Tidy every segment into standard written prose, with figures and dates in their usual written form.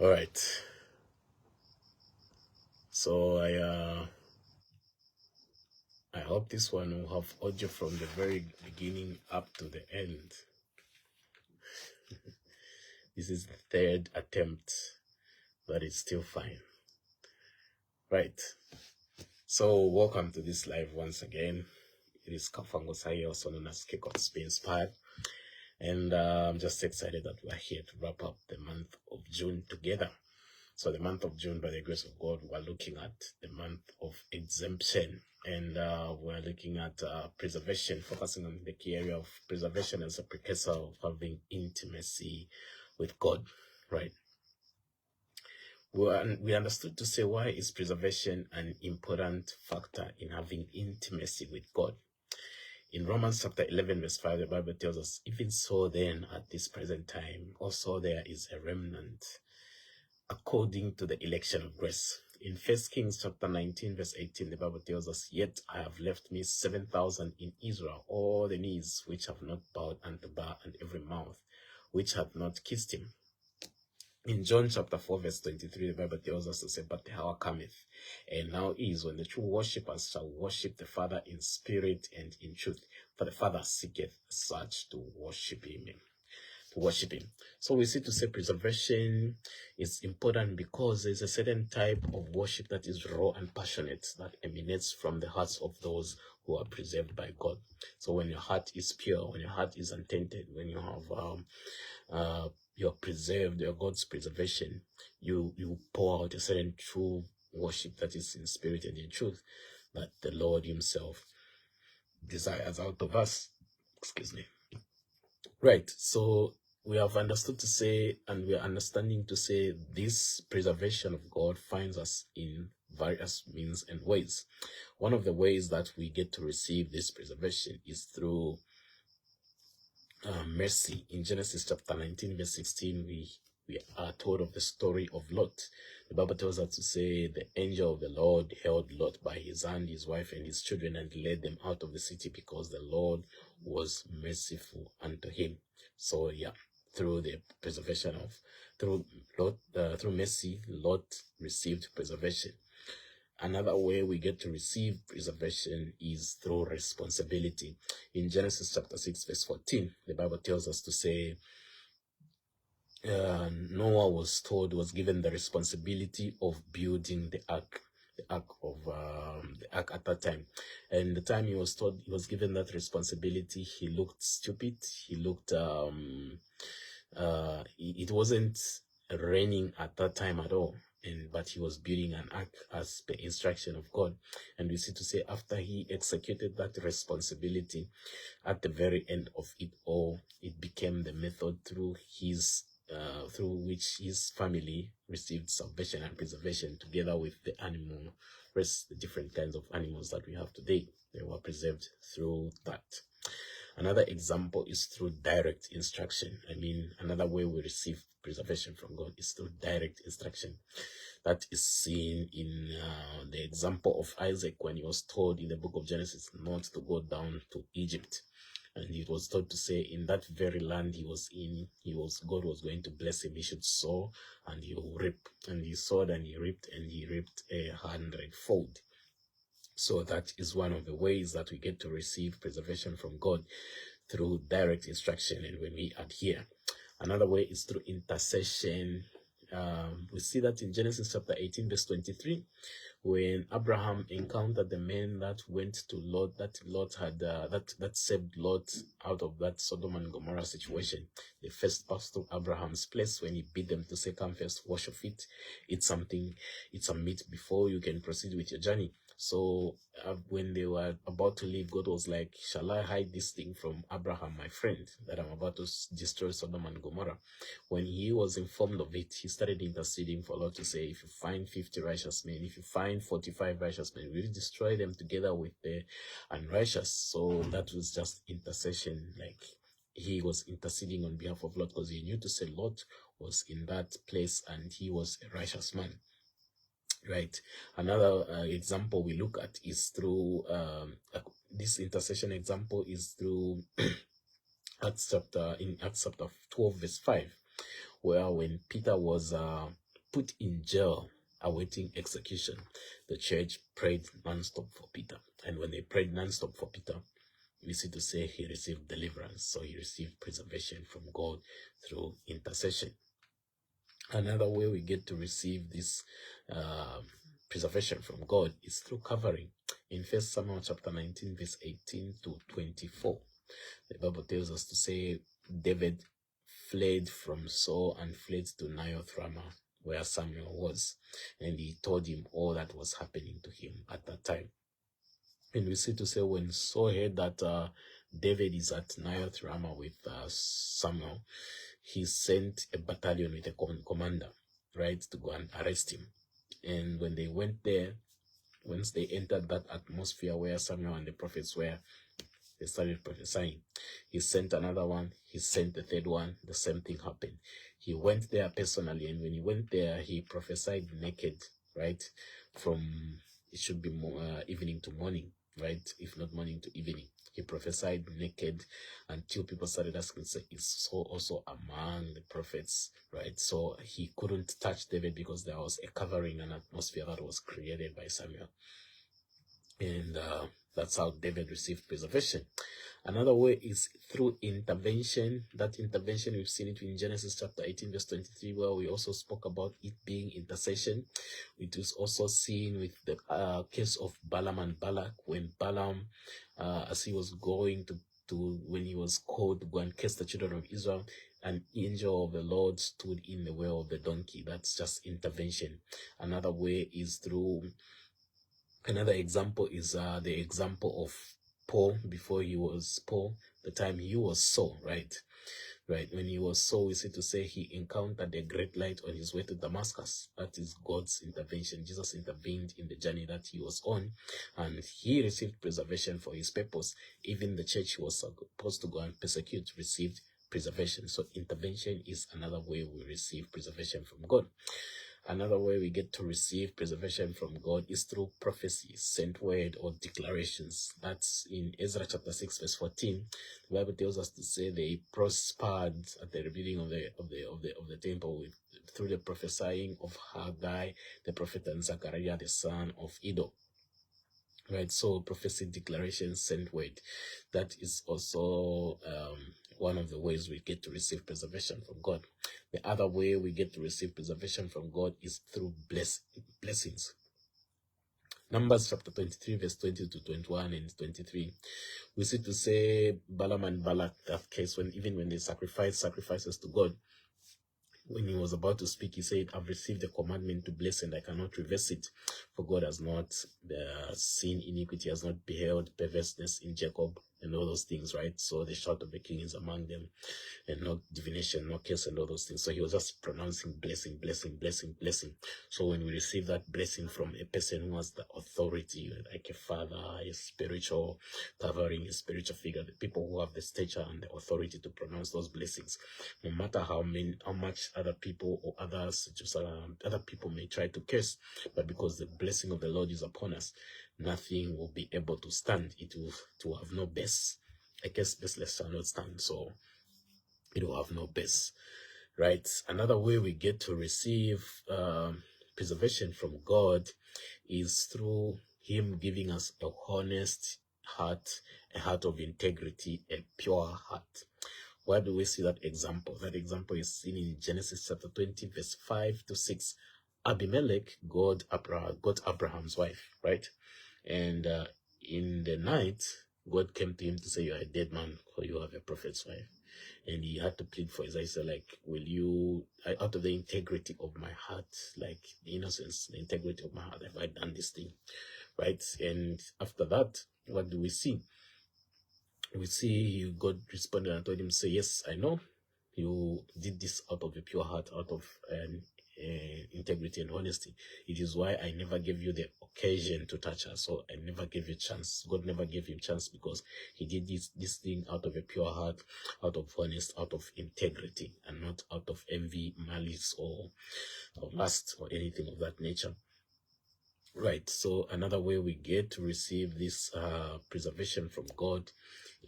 All right. So I hope this one will have audio from the very beginning up to the end. This is the third attempt, but it's still fine. Right. So welcome to this live once again. It is Kafango Saye, also known as Kick Off Spain Inspired. And I'm just excited that we're here to wrap up the month of June together. So the month of June, by the grace of God, we're looking at the month of exemption. And we're looking at preservation, focusing on the key area of preservation as a precursor of having intimacy with God, right? We understood to say, why is preservation an important factor in having intimacy with God? In Romans chapter 11, verse 5, the Bible tells us, even so then, at this present time, also there is a remnant according to the election of grace. In 1 Kings chapter 19, verse 18, the Bible tells us, yet I have left me 7,000 in Israel, all the knees which have not bowed unto Baal, and every mouth which hath not kissed him. In John chapter 4, verse 23, the Bible tells us to say, but the hour cometh, and now is, when the true worshippers shall worship the Father in spirit and in truth, for the Father seeketh such to worship him. So we see to say preservation is important because there's a certain type of worship that is raw and passionate, that emanates from the hearts of those who are preserved by God. So when your heart is pure, when your heart is untainted, when you have you're preserved, your God's preservation, you pour out a certain true worship that is in spirit and in truth, that the Lord himself desires out of us. Excuse me. Right. So we have understood to say, and we are understanding to say, this preservation of God finds us in various means and ways. One of the ways that we get to receive this preservation is through mercy. In Genesis chapter 19, verse 16, we are told of the story of Lot. The Bible tells us to say, the angel of the Lord held Lot by his hand, his wife, and his children, and led them out of the city, because the Lord was merciful unto him. So yeah, through the preservation of, through mercy, Lot received preservation. Another way we get to receive preservation is through responsibility. In Genesis chapter 6, verse 14, the Bible tells us to say, Noah was given the responsibility of building the ark at that time. And the time he was given that responsibility, he looked stupid. He looked, it wasn't raining at that time at all. But he was building an ark as per instruction of God. And we see to say, after he executed that responsibility, at the very end of it all, it became the method through which his family received salvation and preservation, together with the the different kinds of animals that we have today. They were preserved through that. Another example is through direct instruction. Another way we receive preservation from God is through direct instruction. That is seen in the example of Isaac, when he was told in the book of Genesis not to go down to Egypt. And it was told to say, in that very land he was in, God was going to bless him. He should sow and he will reap. And he sowed and he reaped 100-fold. So that is one of the ways that we get to receive preservation from God, through direct instruction and when we adhere. Another way is through intercession. We see that in Genesis chapter 18, verse 23, when Abraham encountered the men that went to Lot, that saved Lot out of that Sodom and Gomorrah situation. They first passed through Abraham's place when he bid them to say, come first, wash your feet, eat something, eat some meat before you can proceed with your journey. So when they were about to leave, God was like, shall I hide this thing from Abraham, my friend, that I'm about to destroy Sodom and Gomorrah? When he was informed of it, he started interceding for Lot to say, if you find 50 righteous men, if you find 45 righteous men, will you destroy them together with the unrighteous? So that was just intercession. Like, he was interceding on behalf of Lot, because he knew to say Lot was in that place and he was a righteous man. Right. Another example we look at is through this intercession example is through Acts chapter 12, verse 5, where when Peter was put in jail awaiting execution, the church prayed non-stop for Peter. And when they prayed non-stop for Peter, we see to say he received deliverance. So he received preservation from God through intercession. Another way we get to receive this preservation from God is through covering. In 1 Samuel chapter 19, verse 18 to 24, the Bible tells us to say David fled from Saul and fled to Naioth Ramah, where Samuel was, and he told him all that was happening to him at that time. And we see to say when Saul heard that David is at Naioth Ramah with Samuel, he sent a battalion with a commander, right, to go and arrest him. And when they went there, once they entered that atmosphere where Samuel and the prophets were, they started prophesying. He sent another one. He sent the third one. The same thing happened. He went there personally, and when he went there, he prophesied naked, right? From, it should be evening to morning, right? If not morning to evening. He prophesied naked until people started asking, say, is Saul also among the prophets, right? So he couldn't touch David because there was a covering and atmosphere that was created by Samuel. And that's how David received preservation. Another way is through intervention. That intervention, we've seen it in Genesis chapter 18, verse 23, where we also spoke about it being intercession. It is also seen with the case of Balaam and Balak, when Balaam, as he was going when he was called to go and curse the children of Israel, an angel of the Lord stood in the way of the donkey. That's just intervention. Another way is through, another example is the example of Paul before he was Paul, the time he was Saul, right? When he was Saul, we see to say he encountered a great light on his way to Damascus. That is God's intervention. Jesus intervened in the journey that he was on, and he received preservation for his purpose. Even the church he was supposed to go and persecute received preservation. So intervention is another way we receive preservation from God. Another way we get to receive preservation from God is through prophecy, sent word, or declarations. That's in Ezra chapter 6, verse 14. The Bible tells us to say they prospered at the rebuilding of the temple through the prophesying of Haggai, the prophet, and Zechariah, the son of Iddo. Right, so prophecy, declaration, sent word. That is also one of the ways we get to receive preservation from God. The other way we get to receive preservation from God is through blessings. Numbers chapter 23, verse 20 to 21 and 23. We see to say Balaam and Balak, that case, even when they sacrifices to God, when he was about to speak, he said, I've received the commandment to bless and I cannot reverse it. For God has not seen iniquity, has not beheld perverseness in Jacob, and all those things, right? So the shout of the king is among them, and no divination, no curse, and all those things. So he was just pronouncing blessing, blessing, blessing, blessing. So when we receive that blessing from a person who has the authority, like a father, a spiritual covering, a spiritual figure, the people who have the stature and the authority to pronounce those blessings, no matter how much other people or other people may try to curse, but because the blessing of the Lord is upon us, nothing will be able to stand. It will have no base. A curse baseless shall not stand, so it will have no base, right? Another way we get to receive preservation from God is through Him giving us a honest heart, a heart of integrity, a pure heart. Where do we see that example? That example is seen in Genesis chapter 20, verse 5 to 6. Abimelech got Abraham's wife, right? And in the night, God came to him to say, you're a dead man, for you have a prophet's wife. And he had to plead for his eyes, like, will you, out of the integrity of my heart, like the innocence, the integrity of my heart, have I done this thing, right? And after that, what do we see? We see God responded and told him, say, yes, I know you did this out of a pure heart, out of integrity and honesty. It is why I never gave you the occasion to touch her. So I never gave you a chance. God never gave him chance because he did this thing out of a pure heart, out of honest, out of integrity, and not out of envy, malice, or lust, or anything of that nature. Right, so another way we get to receive this preservation from God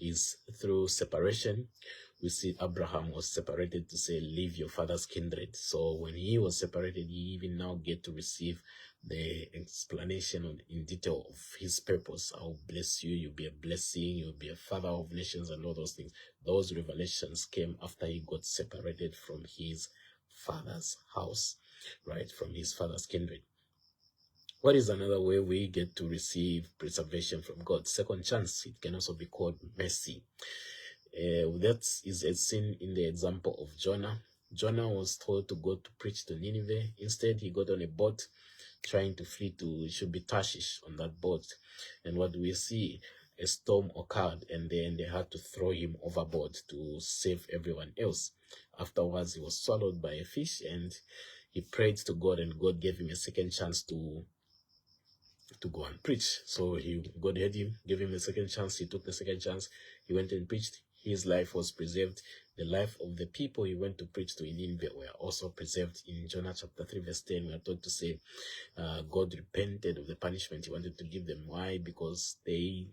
is through separation. we see Abraham was separated to say, leave your father's kindred. So when he was separated, he even now get to receive the explanation in detail of his purpose. I'll bless you, you'll be a blessing, you'll be a father of nations, and all those things. Those revelations came after he got separated from his father's house, right, from his father's kindred. What is another way we get to receive preservation from God? Second chance. It can also be called mercy. That is seen in the example of Jonah. Jonah was told to go to preach to Nineveh. Instead, he got on a boat trying to flee to, it should be Tarshish on that boat. And what do we see? A storm occurred, and then they had to throw him overboard to save everyone else. Afterwards, he was swallowed by a fish, and he prayed to God, and God gave him a second chance to go and preach. So God heard him, gave him a second chance. He took the second chance. He went and preached. His life was preserved. The life of the people he went to preach to in Nineveh were also preserved. In Jonah chapter 3 verse 10, we are told to say, God repented of the punishment he wanted to give them. Why? Because they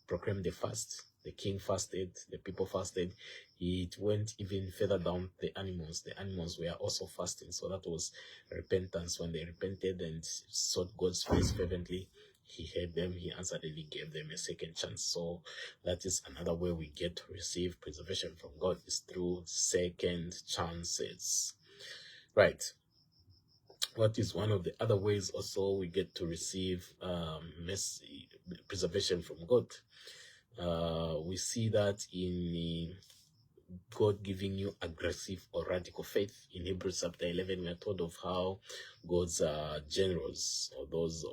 proclaimed the fast. The king fasted, the people fasted. It went even further down. The animals were also fasting. So that was repentance. When they repented and sought God's face fervently, he heard them, he answered, and he gave them a second chance. So that is another way we get to receive preservation from God, is through second chances. Right. What is one of the other ways also we get to receive mercy, preservation from God? We see that in God giving you aggressive or radical faith. In Hebrews chapter 11, we are told of how God's generals, or those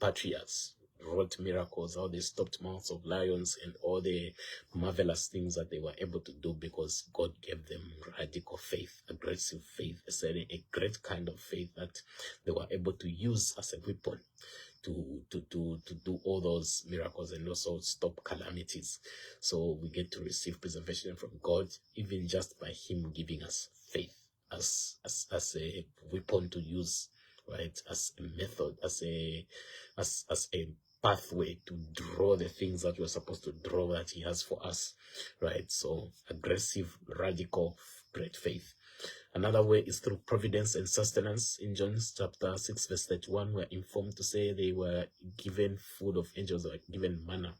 patriarchs, wrought miracles, how they stopped mouths of lions, and all the marvelous things that they were able to do because God gave them radical faith, aggressive faith, a great kind of faith that they were able to use as a weapon to do all those miracles and also stop calamities. So we get to receive preservation from God, even just by him giving us faith as a weapon to use, right, as a method, as a pathway to draw the things that we're supposed to draw that he has for us, right? So aggressive, radical, great faith. Another way is through providence and sustenance. In John chapter 6 verse 31, we're informed to say they were given food of angels, or given manna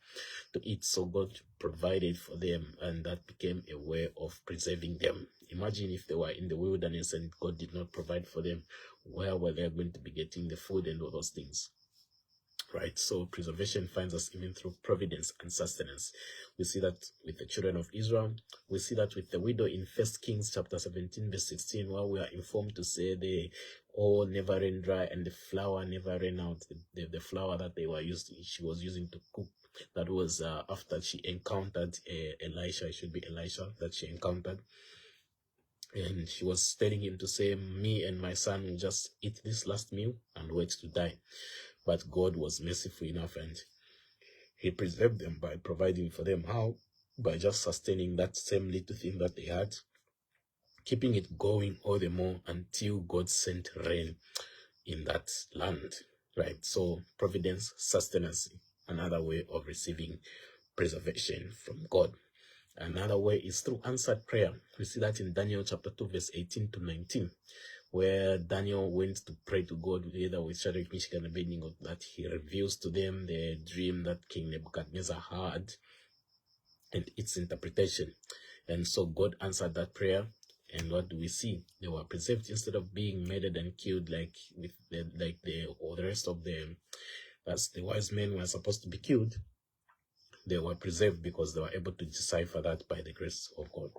to eat. So God provided for them, and that became a way of preserving them. Imagine if they were in the wilderness and God did not provide for them. Where were they going to be getting the food and all those things? Right, so preservation finds us even through providence and sustenance. We see that with the children of Israel. We see that with the widow in 1 Kings chapter 17 verse 16, where we are informed to say the oil never ran dry and the flour never ran out. The flour that she was using to cook, that was after she encountered Elisha. It should be Elisha that she encountered. And she was telling him to say, me and my son will just eat this last meal and wait to die. But God was merciful enough, and he preserved them by providing for them. How? By just sustaining that same little thing that they had, keeping it going all the more until God sent rain in that land, right? So providence, sustenance, another way of receiving preservation from God. Another way is through answered prayer. We see that in Daniel chapter 2 verse 18 to 19, where Daniel went to pray to God together with Shadrach, Meshach, and Abednego, that he reveals to them the dream that King Nebuchadnezzar had and its interpretation. And so God answered that prayer. And what do we see? They were preserved instead of being murdered and killed like the rest of them, as the wise men were supposed to be killed. They were preserved because they were able to decipher that by the grace of God.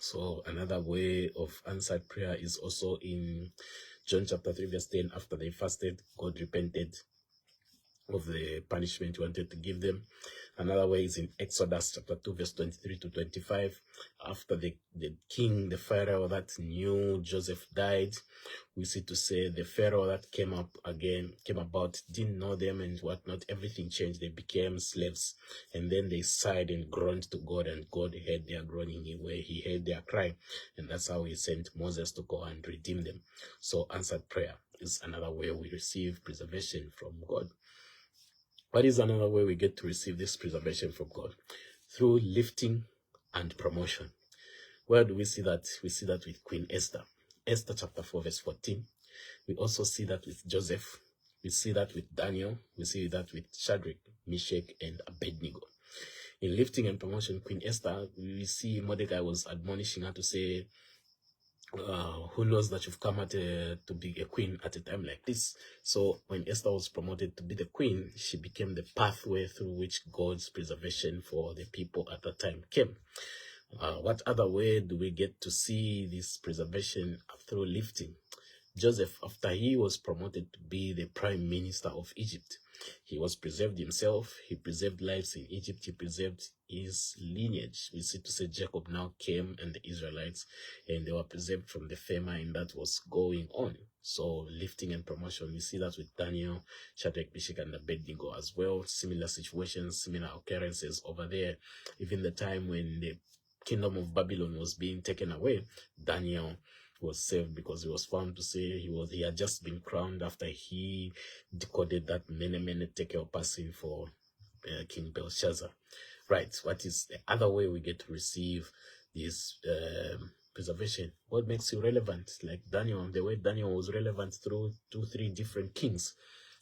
So another way of answered prayer is also in John chapter 3 verse 10. After they fasted, God repented of the punishment he wanted to give them. Another way is in Exodus chapter 2 verse 23 to 25. After the king, the Pharaoh that knew Joseph died, we see to say the Pharaoh that came about, didn't know them and whatnot. Everything changed. They became slaves. And then they sighed and groaned to God, and God heard their groaning. He heard their cry. And that's how he sent Moses to go and redeem them. So answered prayer is another way we receive preservation from God. What is another way we get to receive this preservation from God? Through lifting and promotion. Where do we see that? We see that with Queen Esther. Esther chapter 4 verse 14. We also see that with Joseph. We see that with Daniel. We see that with Shadrach, Meshach, and Abednego. In lifting and promotion, Queen Esther, we see Mordecai was admonishing her to say, who knows that you've come to be a queen at a time like this. So when Esther was promoted to be the queen, she became the pathway through which God's preservation for the people at that time came. What other way do we get to see this preservation through lifting? Joseph, after he was promoted to be the prime minister of Egypt, he was preserved himself. He preserved lives in Egypt. He preserved his lineage. We see to say Jacob now came and the Israelites, and they were preserved from the famine that was going on. So lifting and promotion, we see that with Daniel, Shadrach, Meshach, and Abednego as well. Similar situations, similar occurrences over there. Even the time when the kingdom of Babylon was being taken away, Daniel was saved because he was found to say he had just been crowned after he decoded that many tekel passing for King Belshazzar. Right. What is the other way we get to receive this preservation? What makes you relevant? Like Daniel, the way Daniel was relevant through 2-3 different kings.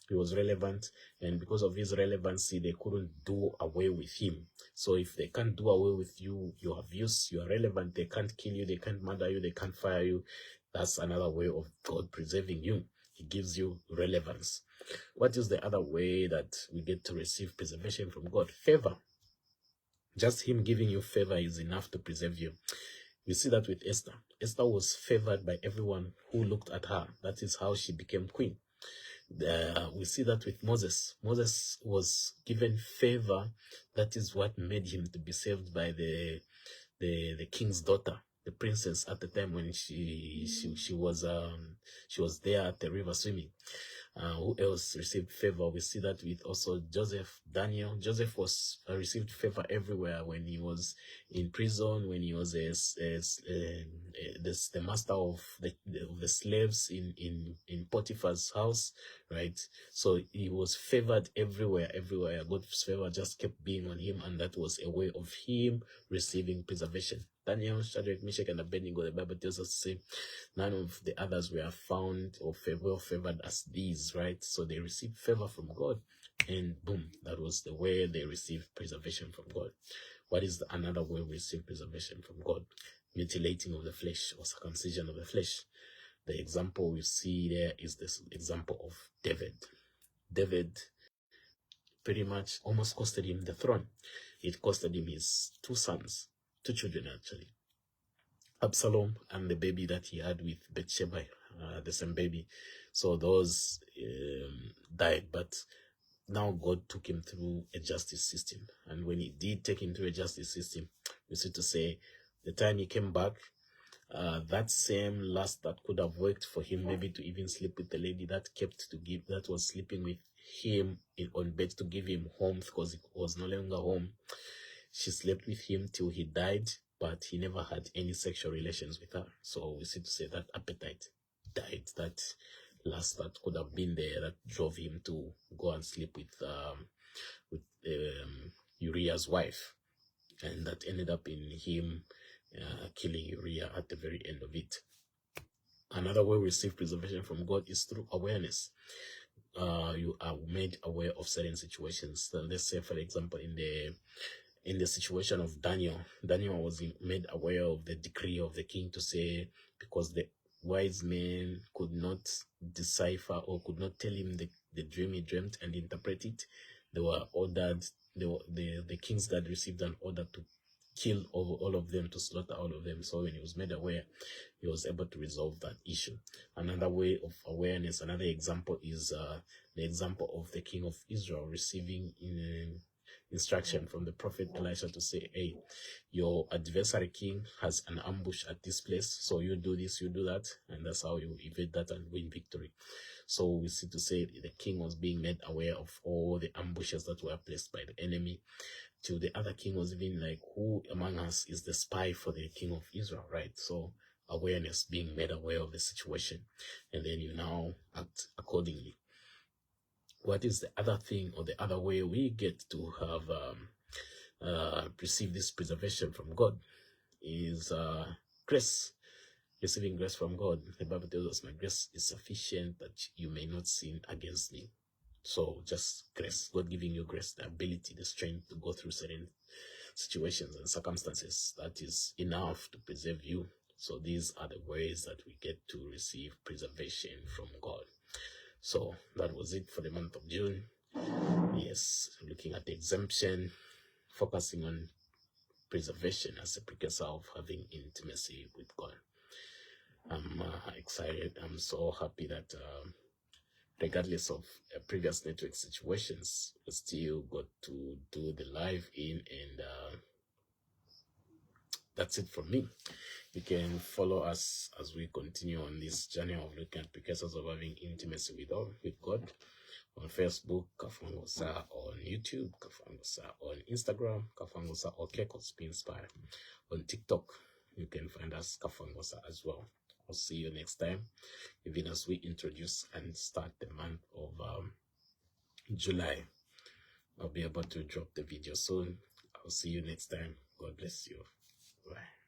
He was relevant, and because of his relevancy, they couldn't do away with him. So if they can't do away with you, you have use, you are relevant. They can't kill you, they can't murder you, they can't fire you. That's another way of God preserving you. He gives you relevance. What is the other way that we get to receive preservation from God? Favor. Just him giving you favor is enough to preserve you. We see that with Esther. Esther was favored by everyone who looked at her. That is how she became queen. We see that with Moses. Moses was given favor. That is what made him to be saved by the king's daughter, the princess at the time when she was there at the river swimming. Who else received favor? We see that with also Joseph, Daniel. Joseph was received favor everywhere when he was in prison, when he was the master of the slaves in Potiphar's house, right? So he was favored everywhere. God's favor just kept being on him, and that was a way of him receiving preservation. Daniel, Shadrach, Meshach, and Abednego, the Bible tells us to say, none of the others were found or well favored as these, right? So they received favor from God, and boom, that was the way they received preservation from God. What is another way we receive preservation from God? Mutilating of the flesh or circumcision of the flesh. The example we see there is this example of David. David pretty much almost costed him the throne. It costed him his 2 sons, 2 children actually. Absalom and the baby that he had with Bathsheba, the same baby. So those died, but now God took him through a justice system. And when he did take him through a justice system, we see to say, the time he came back, that same lust that could have worked for him, maybe to even sleep with the lady that was sleeping with him on bed to give him home because he was no longer home. She slept with him till he died, but he never had any sexual relations with her. So we see to say that appetite died, that lust that could have been there that drove him to go and sleep with Uriah's wife, and that ended up in him killing Uriah at the very end of it. Another way we receive preservation from God is through awareness. You are made aware of certain situations. So let's say, for example, in the situation of Daniel was made aware of the decree of the king to say, because the wise men could not decipher or could not tell him the dream he dreamt and interpret it, they were ordered, the king's guard received an order to kill all of them, to slaughter all of them. So when he was made aware, he was able to resolve that issue. Another way of awareness, another example is the example of the king of Israel receiving instruction from the prophet Elisha to say, hey, your adversary king has an ambush at this place, so you do this, you do that, and that's how you evade that and win victory. So we see to say the king was being made aware of all the ambushes that were placed by the enemy. Till the other king was even like, who among us is the spy for the king of Israel, right? So awareness, being made aware of the situation, and then you now act accordingly. What is the other thing or the other way we get to have receive this preservation from God is grace. Receiving grace from God. The Bible tells us, my grace is sufficient that you may not sin against me. So just grace, God giving you grace, the ability, the strength to go through certain situations and circumstances, that is enough to preserve you. So these are the ways that we get to receive preservation from God. So that was it for the month of June. Yes, looking at the exemption, focusing on preservation as a precursor of having intimacy with God. I'm excited. I'm so happy that regardless of previous network situations, we still got to do the live in, and that's it from me. You can follow us as we continue on this journey of looking at precursors of having intimacy with God on Facebook, Kafangosa, on YouTube, Kafangosa, on Instagram, Kafangosa or Kekos Be Inspired. On TikTok, you can find us Kafangosa as well. I'll see you next time, even as we introduce and start the month of July. I'll be able to drop the video soon. I'll see you next time. God bless you. Bye.